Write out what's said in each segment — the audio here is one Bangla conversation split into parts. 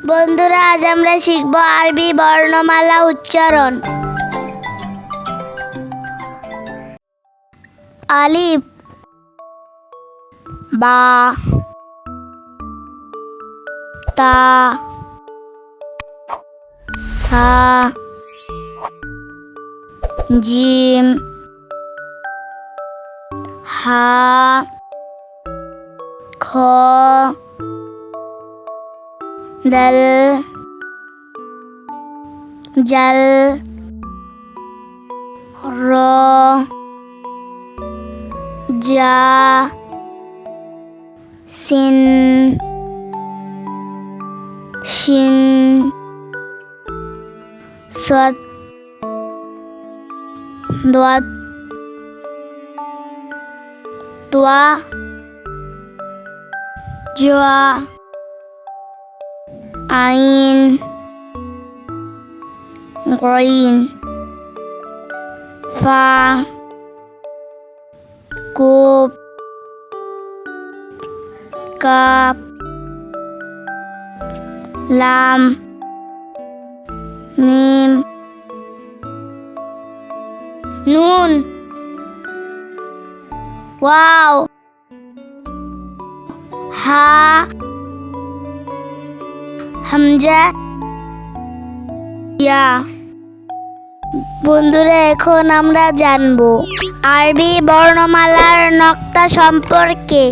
বন্ধুরা, আজ আমরা শিখব আরবি বর্ণমালা উচ্চারণ। আলিফ, বা, তা, সা, জিম, হা, খ, দল, জল, র, জা, সিন, শিন, সাদ, দাদ, তোয়া, জোয়া, আইন, গইন, ফা, কোপ, কাপ, লাম, মিম, নুন, ওয়াও, হা, হামজা, ইয়া। বন্ধুরা, এখন আমরা জানবো আরবি বর্ণমালার নকতা সম্পর্কে।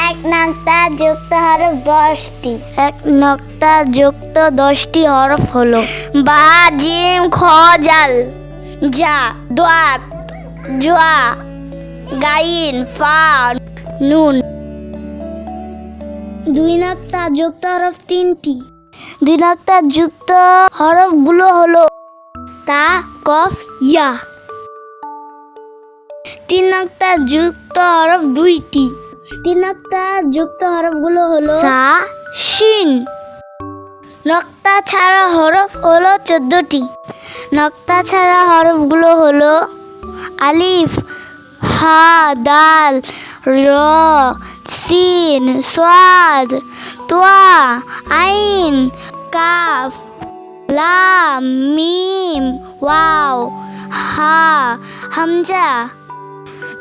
এক নকতা যুক্ত হরফ 10টি। এক নকতা যুক্ত 10টি হরফ হলো বা, জিম, খ, জাল, জা, দাত, জোয়া, গাইন, ফা, নুন। দুই নকতা যুক্ত হরফ 3টি। দুই নকতা যুক্ত হরফগুলো হলো তা, কফ, ইয়া। তিন নকতা যুক্ত হরফ 2টি। তিন নকতা যুক্ত হরফগুলো হলো সা, শিন। নকতা ছাড়া হরফ হলো 14টি। নকতা ছাড়া হরফগুলো হলো আলিফ, হা, দাল, র, সিন, সাদ, তোয়া, আইন, কাফ, লাম, মিম, ওয়াও, হা, হামজা।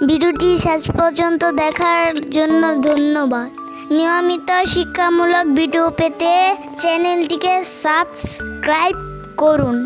ভিডিওটি শেষ পর্যন্ত দেখার জন্য ধন্যবাদ। নিয়মিত শিক্ষামূলক ভিডিও পেতে চ্যানেলটিকে সাবস্ক্রাইব করুন।